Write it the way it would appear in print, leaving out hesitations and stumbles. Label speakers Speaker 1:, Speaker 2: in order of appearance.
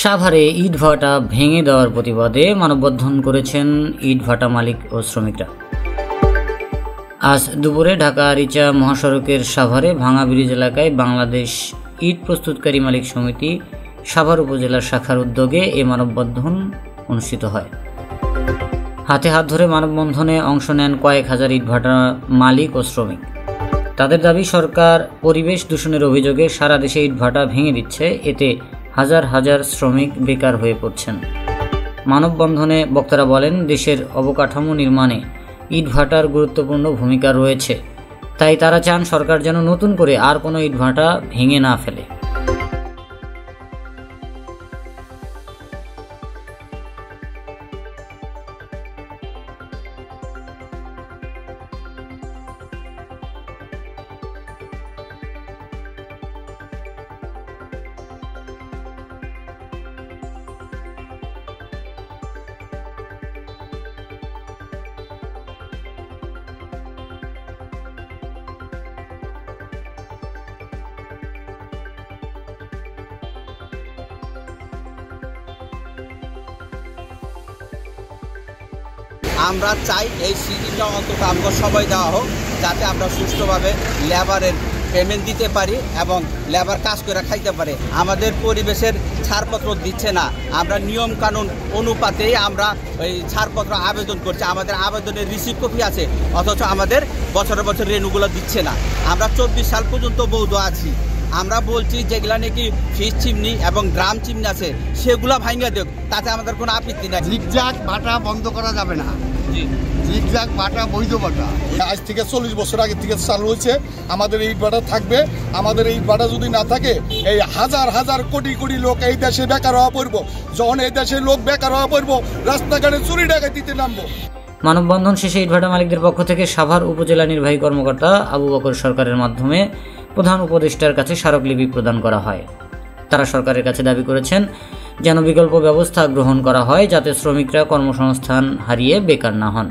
Speaker 1: সাভারে ইটভাটা ভেঙে দেওয়ার প্রতিবাদে মানববন্ধন করেছেন ইটভাটা মালিক ও শ্রমিকরা। আজ দুপুরে ঢাকা আরিচা মহাসড়কের সাভারে ভাঙা ব্রিজ এলাকায় বাংলাদেশ ইট প্রস্তুতকারী মালিক সমিতি সাভার উপজেলা শাখার উদ্যোগে এ মানববন্ধন অনুষ্ঠিত হয়। হাতে হাত ধরে মানববন্ধনে অংশ নেন কয়েক হাজার ইটভাটা মালিক ও শ্রমিক। তাদের দাবি, সরকার পরিবেশ দূষণের অভিযোগে সারা দেশে ইটভাটা ভেঙে দিচ্ছে, এতে হাজার হাজার শ্রমিক বেকার হয়ে পড়ছেন। মানববন্ধনে বক্তারা বলেন, দেশের অবকাঠামো নির্মাণে ইটভাটার গুরুত্বপূর্ণ ভূমিকা রয়েছে, তাই তারা চান সরকার যেন নতুন করে আর কোনো ইটভাটা ভেঙে না ফেলে।
Speaker 2: আমরা চাই এই সিজনটা অন্তত আমরা সবাই দেওয়া হোক, যাতে আমরা সুষ্ঠুভাবে লেবারের পেমেন্ট দিতে পারি এবং লেবার কাজ করে খাইতে পারে। আমাদের পরিবেশের ছাড়পত্র দিচ্ছে না, আমরা নিয়ম কানুন অনুপাতেই আমরা ওই ছাড়পত্র আবেদন করছি, আমাদের আবেদনের রিসিপ্ট কপি আছে, অথচ আমাদের বছরে বছর রেনুগুলো দিচ্ছে না। আমরা 24 সাল পর্যন্ত বৈধ আছি। আমরা বলছি যেগুলা নাকি ফিস চিমনি এবং ড্রাম চিমনি আছে সেগুলা ভাঙা দেখ, তাতে আমাদের কোনো আপত্তি নাই।
Speaker 3: জিগজাগ ভাটা বন্ধ করা যাবে না। জিগজাগ ভাটা বৈধ ভাটা
Speaker 4: আজ থেকে 40 বছর আগে থেকে চালু হয়েছে। আমাদের এই ভাটা থাকবে। আমাদের এই ভাটা যদি না থাকে, এই হাজার হাজার কোটি কোটি লোক এই দেশে বেকার হওয়া পড়ব। যখন এই দেশের লোক বেকার হওয়া পড়ব, রাস্তাঘাটে চুরি ডাকাতিতে নামবো।
Speaker 1: মানববন্ধন শেষে ইটভাটা মালিকদের পক্ষ থেকে সাভার উপজেলা নির্বাহী কর্মকর্তা আবু বকর সরকারের মাধ্যমে প্রধান উপদেষ্টার কাছে স্মারকলিপি প্রদান করা হয়। তারা সরকারের কাছে দাবি করেছেন যেন বিকল্প ব্যবস্থা গ্রহণ করা হয়, যাতে শ্রমিকরা কর্মসংস্থান হারিয়ে বেকার না হন।